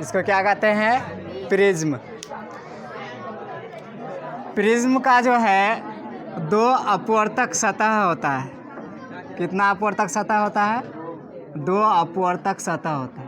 इसको क्या कहते हैं? प्रिज्म। प्रिज्म का जो है 2 अपवर्तक सतह होता है। कितना अपवर्तक सतह होता है? 2 अपवर्तक सतह होता है।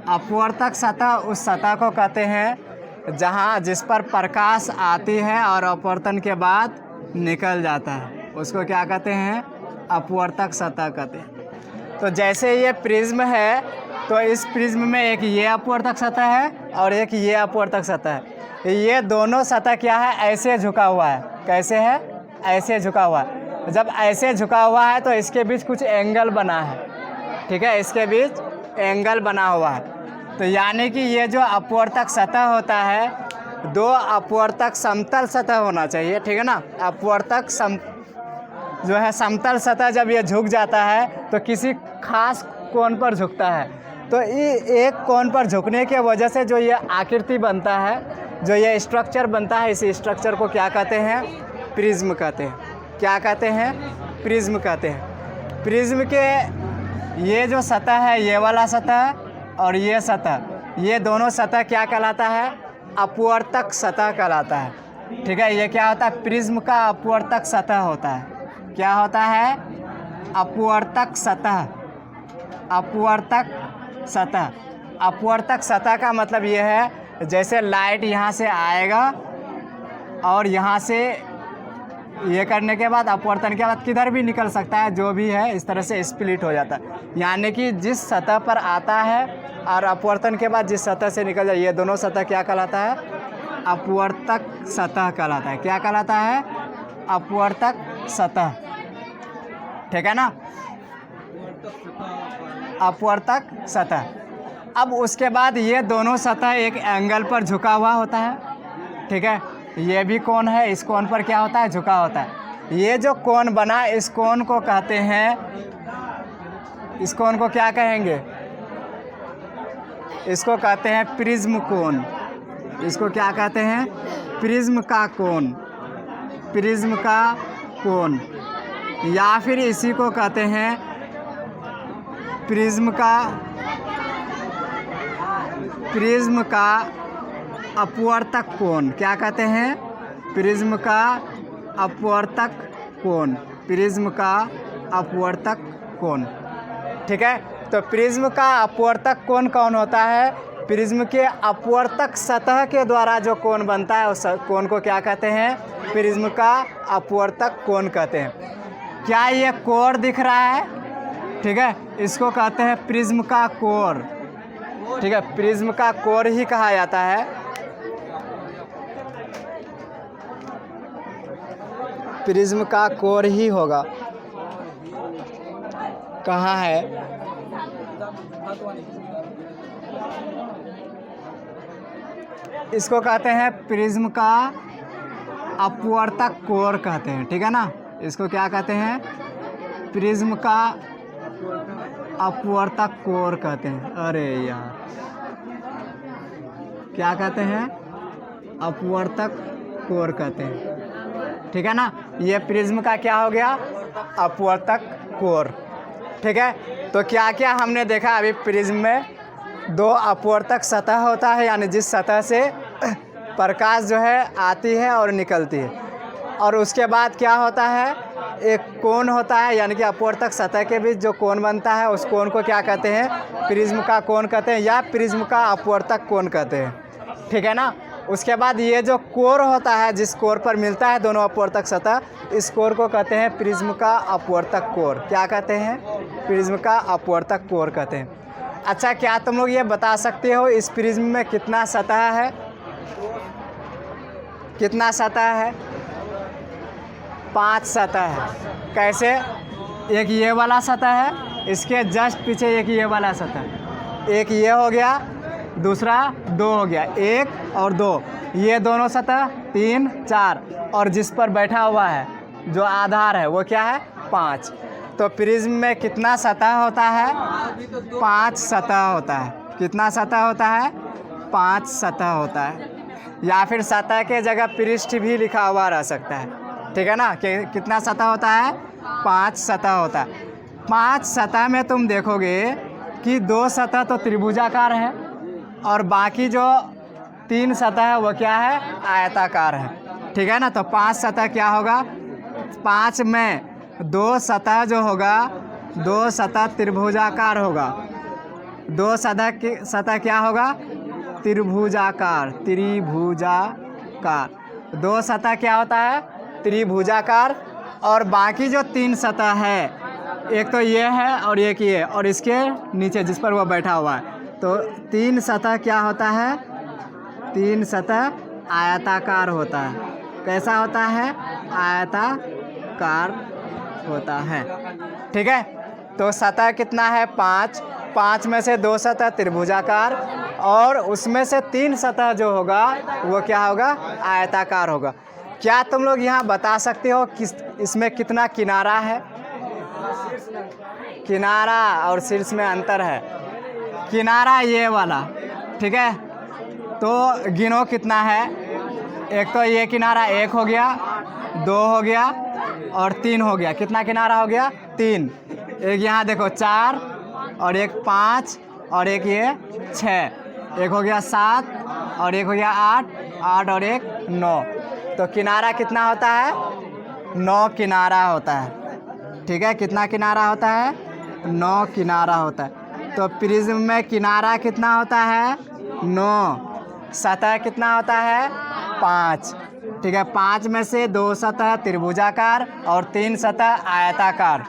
अपवर्तक सतह उस सतह को कहते हैं जिस पर प्रकाश आती है और अपवर्तन के बाद निकल जाता है, उसको क्या कहते हैं? अपवर्तक सतह कहते हैं। तो जैसे ये प्रिज्म है तो इस प्रिज्म में एक ये अपवर्तक सतह है और एक ये अपवर्तक सतह है। ये दोनों सतह क्या है? ऐसे झुका हुआ है। कैसे है? ऐसे झुका हुआ है। जब ऐसे झुका हुआ है तो इसके बीच कुछ एंगल बना है, ठीक है, इसके बीच एंगल बना हुआ है। तो यानी कि ये जो अपवर्तक सतह होता है 2 अपवर्तक समतल सतह होना चाहिए, ठीक है ना। अपवर्तक जो है समतल सतह जब ये झुक जाता है तो किसी खास कोण पर झुकता है। तो एक कोण पर झुकने के वजह से जो ये आकृति बनता है, जो ये स्ट्रक्चर बनता है, इस स्ट्रक्चर को क्या कहते हैं? प्रिज्म कहते हैं। क्या कहते हैं? प्रिज्म कहते हैं। प्रिज्म के ये जो सतह है, ये वाला सतह और ये सतह, ये दोनों सतह क्या कहलाता है? अपवर्तक सतह कहलाता है, ठीक है। ये क्या होता है? प्रिज्म का अपवर्तक सतह होता है। क्या होता है? अपवर्तक सतह। अपवर्तक सतह। अपवर्तक सतह का मतलब ये है जैसे लाइट यहाँ से आएगा और यहाँ से ये करने के बाद अपवर्तन के बाद किधर भी निकल सकता है, जो भी है इस तरह से स्प्लिट हो जाता है। यानी कि जिस सतह पर आता है और अपवर्तन के बाद जिस सतह से निकल जाए, ये दोनों सतह क्या कहलाता है? अपवर्तक सतह कहलाता है। क्या कहलाता है? अपवर्तक सतह, ठीक है ना। अपवर्तक सतह। अब उसके बाद ये दोनों सतह एक एंगल पर झुका हुआ होता है, ठीक है। ये भी कोण है, इस कोण पर क्या होता है? झुका होता है। ये जो कोण बना, इस कोण को कहते हैं, इस कोण को क्या कहेंगे? इसको कहते हैं प्रिज्म कोण। इसको क्या कहते हैं? प्रिज्म का कोण। प्रिज्म का कोण, या फिर इसी को कहते हैं प्रिज्म का अपवर्तक कोण। क्या कहते हैं? प्रिज्म का अपवर्तक कोण। प्रिज्म का अपवर्तक कोण, ठीक है। तो प्रिज्म का अपवर्तक कोण कौन होता है? प्रिज्म के अपवर्तक सतह के द्वारा जो कोण बनता है उस कोण को क्या कहते हैं? प्रिज्म का अपवर्तक कोण कहते हैं। क्या ये कोण दिख रहा है? ठीक है, इसको कहते हैं प्रिज्म का कोण, ठीक है। प्रिज्म का कोण ही कहा जाता है। प्रिज्म का कोण ही होगा। कहाँ है? इसको कहते हैं प्रिज्म का अपवर्तक कोण कहते हैं, ठीक है ना। इसको क्या कहते हैं? प्रिज्म का अपवर्तक कोण कहते हैं। अरे यार, क्या कहते हैं? अपवर्तक कोण कहते हैं, ठीक है ना। ये प्रिज्म का क्या हो गया? अपवर्तक कोण, ठीक है। तो क्या क्या हमने देखा अभी? प्रिज्म में 2 अपवर्तक सतह होता है, यानी जिस सतह से प्रकाश जो है आती है और निकलती है। और उसके बाद क्या होता है? एक कोण होता है, यानी कि अपवर्तक सतह के बीच जो कोण बनता है उस कोण को क्या कहते हैं? प्रिज्म का कोण कहते हैं या प्रिज्म का अपवर्तक कोण कहते हैं, ठीक है ना। उसके बाद ये जो कोण होता है, जिस कोण पर मिलता है दोनों अपवर्तक सतह, इस कोण को कहते हैं प्रिज्म का अपवर्तक कोण। क्या कहते हैं? प्रिज्म का अपवर्तक कोण कहते हैं। अच्छा, क्या तुम लोग ये बता सकते हो इस प्रिज्म में कितना सतह है? कितना सतह है? 5 सतह है। कैसे? एक ये वाला सतह है, इसके जस्ट पीछे एक ये वाला सतह, एक ये हो गया, दूसरा 2 हो गया, 1 और 2, ये दोनों सतह 3 4, और जिस पर बैठा हुआ है जो आधार है वो क्या है? 5। तो प्रिज्म में कितना सतह होता है? 5 सतह होता है। कितना सतह होता है? 5 सतह होता है। या फिर सतह के जगह पृष्ठ भी लिखा हुआ रह सकता है, ठीक है ना। कि कितना सतह होता है? 5 सतह होता है। 5 सतह में तुम देखोगे कि 2 सतह तो त्रिभुजाकार है और बाकी जो 3 सतह है वो क्या है, आयताकार है। ठीक है ना। तो 5 सतह क्या होगा, 5 में 2 सतह जो होगा, 2 सतह त्रिभुजाकार होगा। 2 सतह क्या होगा, त्रिभुजाकार। 2 सतह क्या होता है, त्रिभुजाकार। और बाकी जो 3 सतह है, एक तो ये है और एक ये और इसके नीचे जिस पर वो बैठा हुआ है, तो 3 सतह क्या होता है, 3 सतह आयताकार होता है। कैसा होता है, आयताकार होता है। ठीक है। तो सतह कितना है, 5। 5 में से 2 सतह त्रिभुजाकार और उसमें से 3 सतह जो होगा वो क्या होगा, आयताकार होगा। क्या तुम लोग यहाँ बता सकते हो कि इसमें कितना किनारा है? किनारा और शीर्ष में अंतर है। किनारा ये वाला, ठीक है। तो गिनो कितना है। एक तो ये किनारा 1 हो गया, 2 हो गया और 3 हो गया। कितना किनारा हो गया, 3। एक यहाँ देखो 4 और एक 5 और एक ये 6। एक हो गया 7 और एक हो गया 8, 8 और एक 9। तो किनारा कितना होता है, 9 किनारा होता है। ठीक है। कितना किनारा होता है, 9 किनारा होता है। तो प्रिज्म में किनारा कितना होता है, 9। सतह कितना होता है, 5। ठीक है। 5 में से 2 सतह त्रिभुजाकार और 3 सतह आयताकार।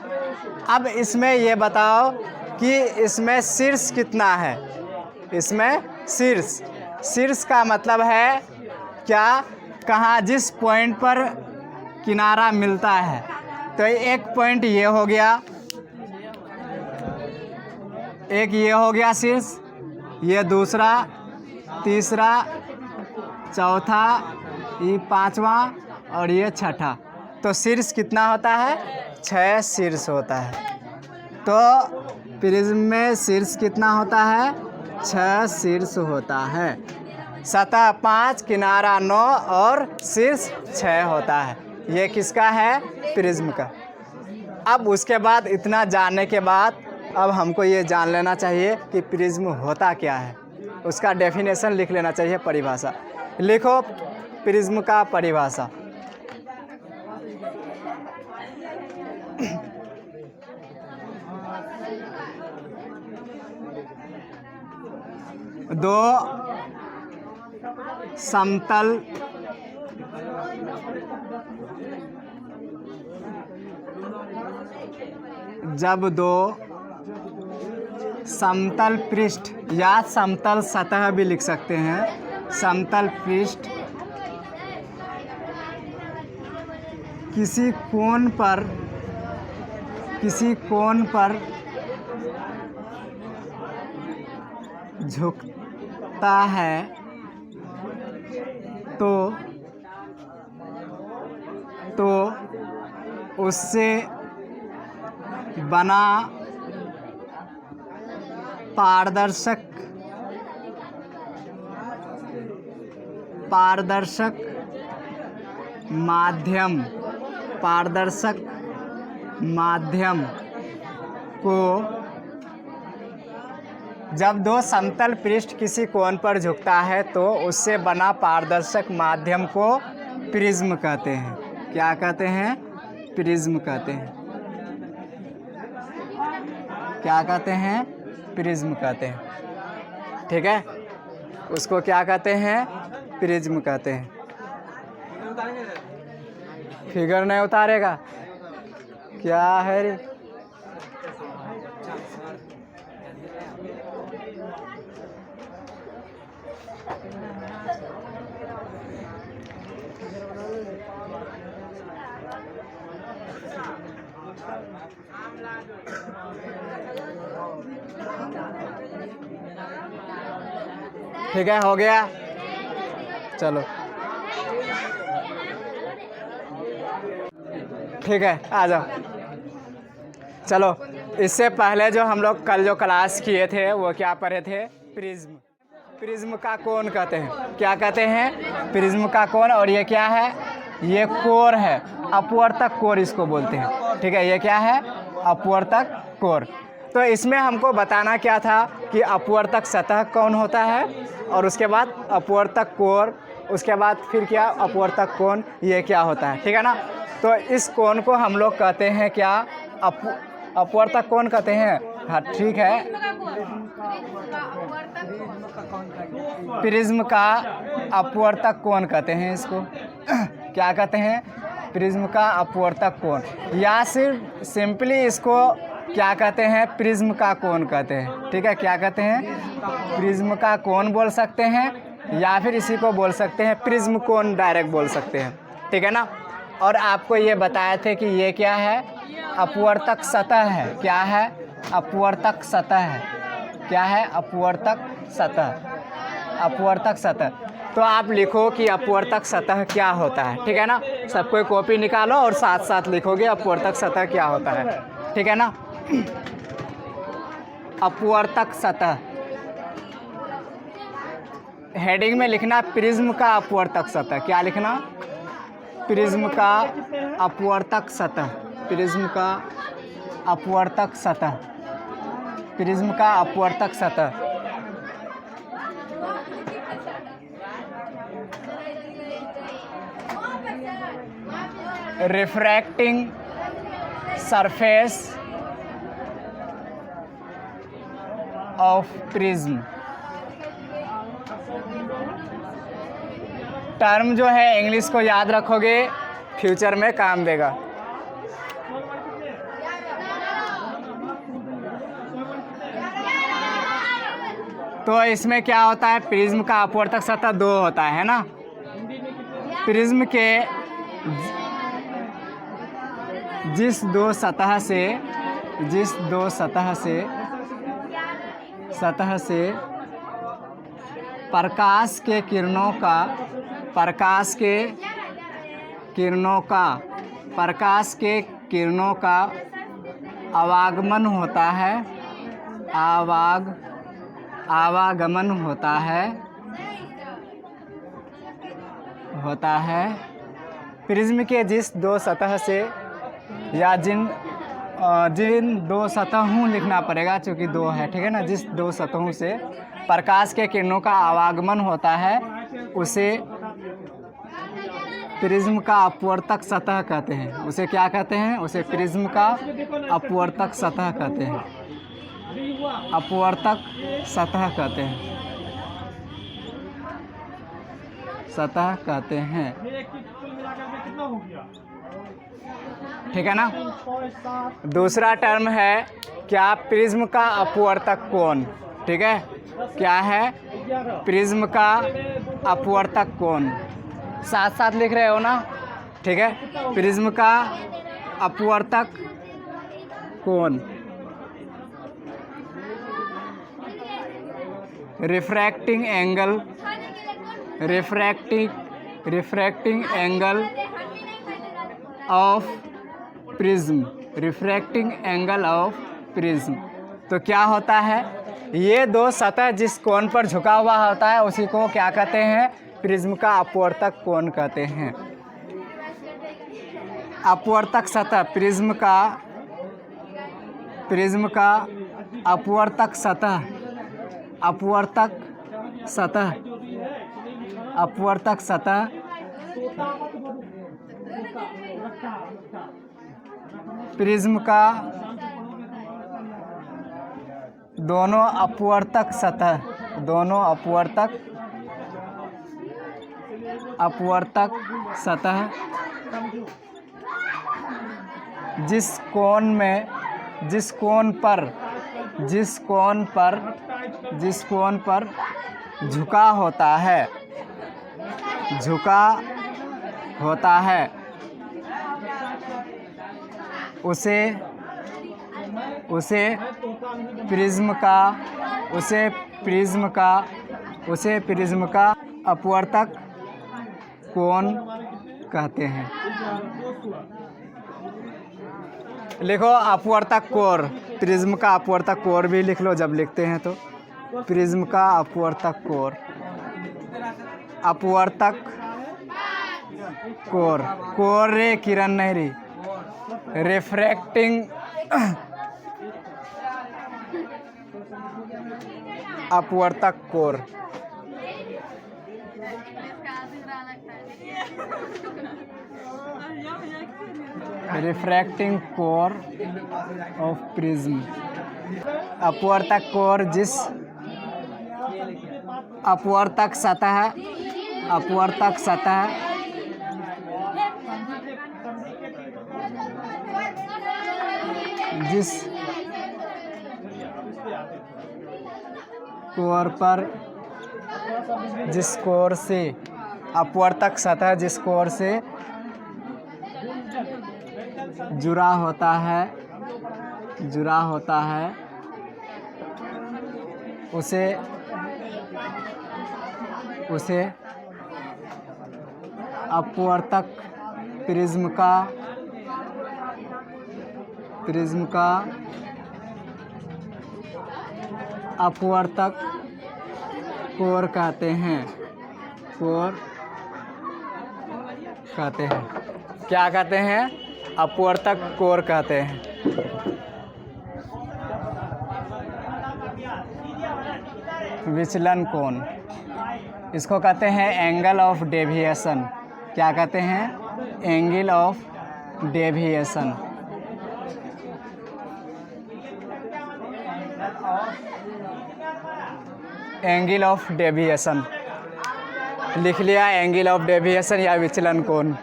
अब इसमें ये बताओ कि इसमें शीर्ष कितना है। इसमें शीर्ष का मतलब है क्या, कहाँ जिस पॉइंट पर किनारा मिलता है। तो एक पॉइंट ये हो गया, एक ये हो गया शीर्ष, ये दूसरा, तीसरा, चौथा, ये 5वां और ये 6ठा। तो शीर्ष कितना होता है, 6 शीर्ष होता है। तो प्रिज्म में शीर्ष कितना होता है, 6 शीर्ष होता है। सतह 5, किनारा 9 और शीर्ष 6 होता है। ये किसका है, प्रिज्म का। अब उसके बाद इतना जानने के बाद अब हमको ये जान लेना चाहिए कि प्रिज्म होता क्या है। उसका डेफिनेशन लिख लेना चाहिए, परिभाषा लिखो। प्रिज्म का परिभाषा, दो समतल जब 2 समतल पृष्ठ या समतल सतह भी लिख सकते हैं, समतल पृष्ठ किसी कोण पर झुकता है तो उससे बना पारदर्शक माध्यम को, जब 2 समतल पृष्ठ किसी कोण पर झुकता है तो उससे बना पारदर्शक माध्यम को प्रिज्म कहते हैं। क्या कहते हैं, प्रिज्म कहते हैं। क्या कहते हैं, प्रिज्म कहते हैं। ठीक है। उसको क्या कहते हैं, प्रिज्म कहते हैं। फिगर नहीं उतारेगा, क्या है रे। ठीक है, हो गया। चलो ठीक है, आ जाओ। चलो, इससे पहले जो हम लोग कल जो क्लास किए थे वो क्या पढ़े थे, प्रिज्म का कोण कहते हैं। क्या कहते हैं, प्रिज्म का कोण। और ये क्या है, ये कोर है, अपवर्तक कोर इसको बोलते हैं। ठीक है, ये क्या है, अपवर्तक कोर। तो इसमें हमको बताना क्या था कि अपवर्तक सतह कौन होता है, और उसके बाद अपवर्तक कोण, उसके बाद फिर क्या अपवर्तक कोण, ये क्या होता है, ठीक है ना। तो इस कोण को हम लोग कहते हैं क्या, अपवर्तक कोण कहते हैं। हाँ ठीक है, प्रिज्म का अपवर्तक कोण कहते हैं इसको। क्या कहते हैं, प्रिज्म का अपवर्तक कोण, या सिर्फ सिंपली इसको क्या कहते हैं, प्रिज्म का कोण कहते हैं, ठीक है। क्या कहते हैं, प्रिज्म का कोण बोल सकते हैं, या फिर इसी को बोल सकते हैं प्रिज्म कोण डायरेक्ट बोल सकते हैं, ठीक है ना। और आपको ये बताए थे कि ये क्या है, अपवर्तक सतह है। क्या है, अपवर्तक सतह है। क्या है, अपवर्तक सतह, अपवर्तक सतह। तो आप लिखो कि अपवर्तक सतह क्या होता है, ठीक है ना। सब कोई कॉपी निकालो और साथ साथ लिखोगे अपवर्तक सतह क्या होता है, ठीक है ना। अपवर्तक सतह हेडिंग में लिखना प्रिज्म का अपवर्तक सतह। क्या लिखना, प्रिज्म का अपवर्तक सतह, प्रिज्म का अपवर्तक सतह, प्रिज्म का अपवर्तक सतह। Refracting surface of prism. Term जो है इंग्लिश को याद रखोगे, फ्यूचर में काम देगा। तो इसमें क्या होता है, प्रिज्म का अपवर्तक सतह दो होता है ना। प्रिज्म के जिस दो सतह प्रकाश के किरणों का आवागमन होता है प्रिज्म के जिस दो सतह से, या जिन दो सतहों लिखना पड़ेगा क्योंकि दो है, ठीक है ना। जिस दो सतहों से प्रकाश के किरणों का आवागमन होता है उसे प्रिज्म का अपवर्तक सतह कहते हैं। उसे क्या कहते हैं, उसे प्रिज्म का अपवर्तक सतह कहते हैं, अपवर्तक सतह कहते हैं, सतह कहते हैं, ठीक है ना। दूसरा टर्म है क्या, प्रिज्म का अपवर्तक कोण, ठीक है। क्या है, प्रिज्म का अपवर्तक कोण, साथ साथ लिख रहे हो ना, ठीक है। प्रिज्म का अपवर्तक कोण, refracting angle of prism, refracting angle of prism. तो क्या होता है, ये दो सतह जिस कोण पर झुका हुआ होता है उसी को क्या कहते हैं, प्रिज्म का अपवर्तक कोण कहते हैं। अपवर्तक सतह, प्रिज्म का अपवर्तक सतह, अपवर्तक सतह प्रिज्म का दोनों अपवर्तक सतह जिस कोण पर झुका होता है उसे प्रिज्म का अपवर्तक कोण कहते हैं। लिखो अपवर्तक कोण, प्रिज्म का अपवर्तक कोण भी लिख लो जब लिखते हैं तो। प्रिज्म का अपवर्तक कोण, अपवर्तक कोण रे किरण नहीं री, रिफ्रैक्टिंग अपवर्तक core. Refracting core of prism. अपवर्तक कोर जिस अपवर्तक सतह जिस कोर पर जिस कोर से अपवर्तक सतह जिस कोर से जुड़ा होता है उसे अपवर्तक प्रिज्म का अपवर्तक कोर कहते हैं। क्या कहते हैं? अपवर्तक कोर कहते हैं। विचलन कोण, इसको कहते हैं एंगल ऑफ डेविएशन। क्या कहते हैं? Angle of deviation. Angle of deviation लिख लिया, एंगल ऑफ डेविएशन या विचलन कोण।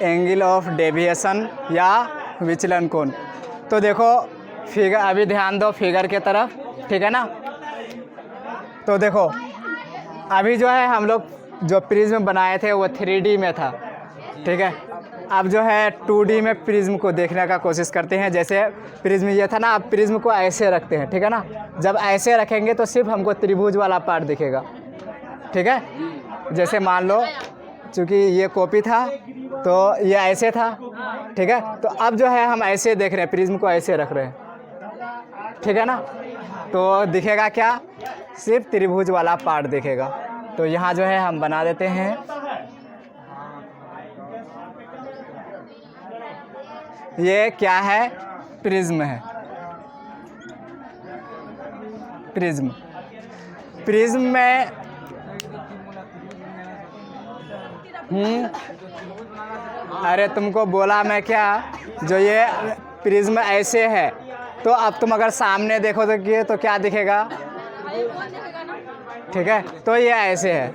एंगल ऑफ डेविएशन या विचलन कोण। तो देखो फिगर, अभी ध्यान दो फिगर के तरफ, ठीक है ना। तो देखो अभी जो है हम लोग जो प्रिज्म बनाए थे वो 3D में था, ठीक है। अब जो है 2D में प्रिज्म को देखने का कोशिश करते हैं। जैसे प्रिज्म ये था ना, अब प्रिज्म को ऐसे रखते हैं, ठीक है ना। जब ऐसे रखेंगे तो सिर्फ हमको त्रिभुज वाला पार्ट दिखेगा, ठीक है। जैसे मान लो चूँकि ये कॉपी था तो ये ऐसे था, ठीक है। तो अब जो है हम ऐसे देख रहे हैं, प्रिज्म को ऐसे रख रहे हैं, ठीक है ना। तो दिखेगा क्या? सिर्फ त्रिभुज वाला पार्ट दिखेगा। तो यहाँ जो है हम बना देते हैं, ये क्या है? प्रिज्म है। प्रिज्म में अरे तुमको बोला मैं क्या, जो ये प्रिज्म ऐसे है तो अब तुम अगर सामने देखो तो क्या दिखेगा? ठीक है, तो ये ऐसे है।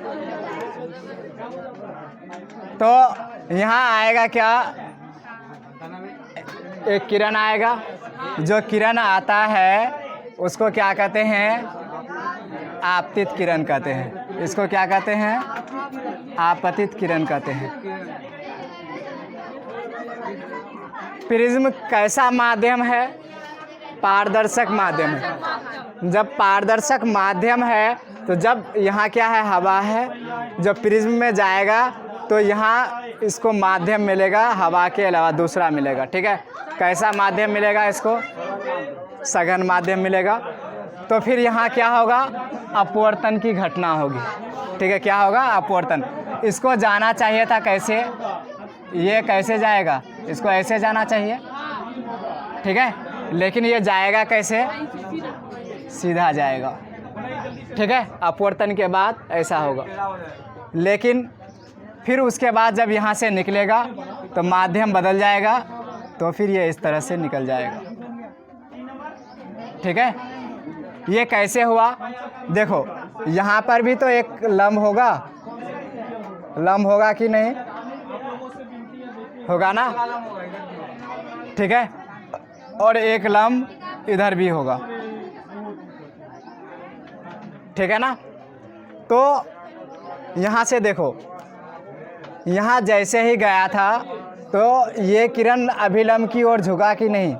तो यहाँ आएगा क्या? एक किरण आएगा। जो किरण आता है उसको क्या कहते हैं? आपतित किरण कहते हैं। इसको क्या कहते हैं? आपतित किरण कहते हैं। प्रिज्म कैसा माध्यम है? पारदर्शक माध्यम है। जब पारदर्शक माध्यम है तो जब यहाँ क्या है? हवा है। जब प्रिज्म में जाएगा तो यहाँ इसको माध्यम मिलेगा, हवा के अलावा दूसरा मिलेगा, ठीक है। कैसा माध्यम मिलेगा इसको? सघन माध्यम मिलेगा। तो फिर यहाँ क्या होगा? अपवर्तन की घटना होगी, ठीक है। क्या होगा? अपवर्तन। इसको जाना चाहिए था कैसे? ये कैसे जाएगा? इसको ऐसे जाना चाहिए, ठीक है। लेकिन ये जाएगा कैसे? सीधा जाएगा, ठीक है। अपवर्तन के बाद ऐसा होगा। लेकिन फिर उसके बाद जब यहाँ से निकलेगा तो माध्यम बदल जाएगा, तो फिर ये इस तरह से निकल जाएगा, ठीक है। ये कैसे हुआ? देखो यहाँ पर भी तो एक लंब होगा, लंब होगा कि नहीं? होगा ना, ठीक है। और एक लंब इधर भी होगा, ठीक है ना। तो यहाँ से देखो, यहाँ जैसे ही गया था तो ये किरण अभिलंब की ओर झुका कि नहीं?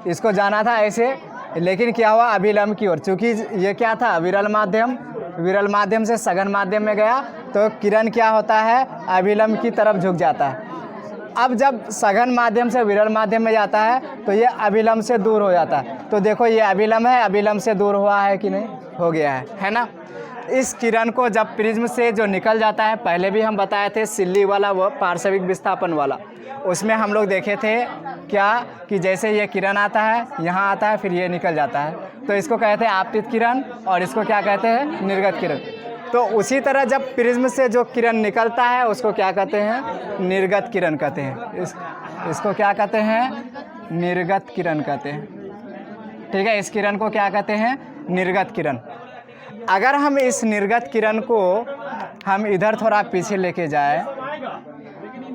इसको जाना था ऐसे, लेकिन क्या हुआ? अभिलंब की ओर। चूँकि ये क्या था? विरल माध्यम। विरल माध्यम से सघन माध्यम में गया तो किरण क्या होता है? अभिलंब की तरफ झुक जाता है। अब जब सघन माध्यम से विरल माध्यम में जाता है तो ये अभिलंब से दूर हो जाता है। तो देखो ये अभिलंब है, अभिलंब से दूर हुआ है कि नहीं? हो गया है ना। इस किरण को जब प्रिज्म से जो निकल जाता है, पहले भी हम बताए थे सिल्ली वाला, वो पार्श्विक विस्थापन वाला, उसमें हम लोग देखे थे क्या कि जैसे ये किरण आता है, यहाँ आता है, फिर ये निकल जाता है। तो इसको कहते हैं आपतित किरण और इसको क्या कहते हैं, निर्गत किरण। तो उसी तरह जब प्रिज्म से जो किरण निकलता है उसको क्या कहते हैं, निर्गत किरण कहते हैं। इसको क्या कहते हैं, निर्गत किरण कहते हैं। ठीक है, इस किरण को क्या कहते हैं, निर्गत किरण। अगर हम इस निर्गत किरण को हम इधर थोड़ा पीछे लेके जाएं,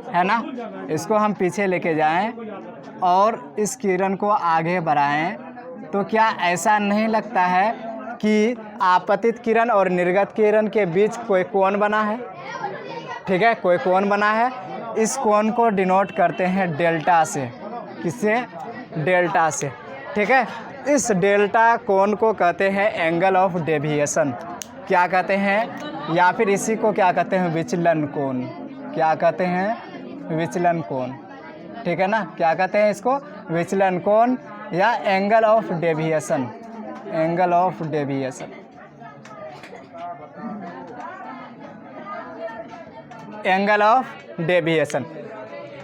है ना, इसको हम पीछे लेके जाएं और इस किरण को आगे बढ़ाएं, तो क्या ऐसा नहीं लगता है कि आपतित किरण और निर्गत किरण के बीच कोई कोण बना है। ठीक है, कोई कोण बना है। इस कोण को डिनोट करते हैं डेल्टा से। किससे, डेल्टा से। ठीक है, इस डेल्टा कोण को कहते हैं एंगल ऑफ डेविएशन। क्या कहते हैं, या फिर इसी को क्या कहते हैं, विचलन कोण। क्या कहते हैं, विचलन कोण। ठीक है ना, क्या कहते हैं इसको, विचलन कोण या angle of deviation. Angle of deviation. Angle of deviation.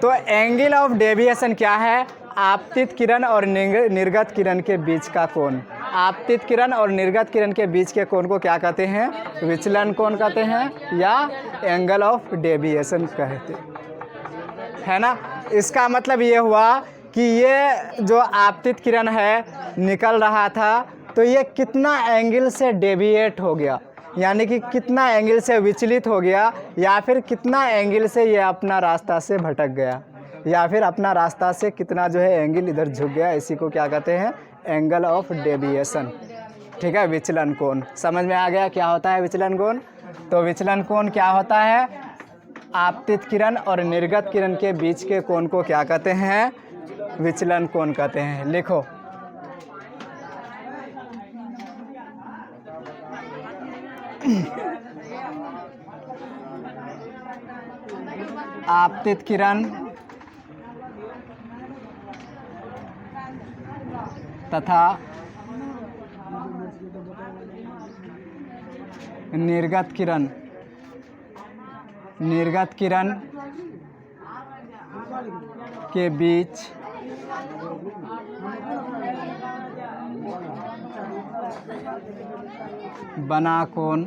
तो एंगल ऑफ डेविएशन क्या है, आपतित किरण और निर्गत किरण के बीच का कोण। आपतित किरण और निर्गत किरण के बीच के कोण को क्या कहते हैं, विचलन कोण कहते हैं या एंगल ऑफ डेविएशन कहते हैं ना। इसका मतलब ये हुआ कि ये जो आपतित किरण है निकल रहा था, तो ये कितना एंगल से डेविएट हो गया, यानी कि कितना एंगल से विचलित हो गया, या फिर कितना एंगल से ये अपना रास्ता से भटक गया, या फिर अपना रास्ता से कितना जो है एंगल इधर झुक गया। इसी को क्या कहते हैं, एंगल ऑफ डेविएशन। ठीक है, विचलन कोण। समझ में आ गया क्या होता है विचलन कोण। तो विचलन कोण क्या होता है, आपतित किरण और निर्गत किरण के बीच के कोण को क्या कहते हैं, विचलन कोण कहते हैं। लिखो, आपतित किरण तथा निर्गत किरण के बीच बना कोण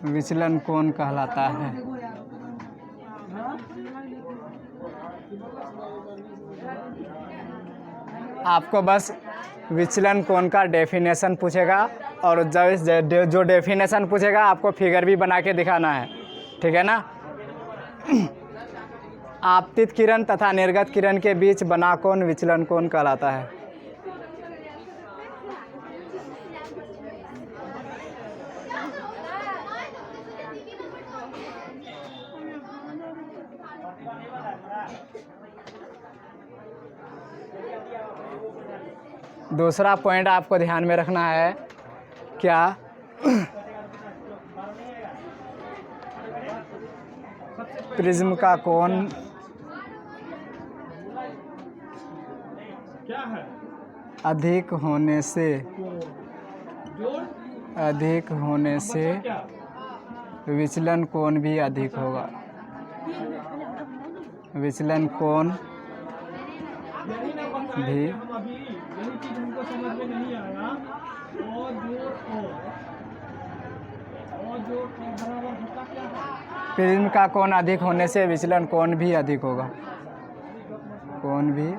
विचलन कोण कहलाता है। आपको बस विचलन कोण का डेफिनेशन पूछेगा और जो डेफिनेशन पूछेगा आपको फिगर भी बना के दिखाना है। ठीक है ना। आपतित किरण तथा निर्गत किरण के बीच बना कोण विचलन कोण कहलाता है। दूसरा पॉइंट आपको ध्यान में रखना है, क्या प्रिज्म का कोण अधिक होने से विचलन कोण भी अधिक होगा। विचलन कोण भी प्रिज्म का कोण अधिक होने से विचलन कोण भी अधिक होगा। कोण भी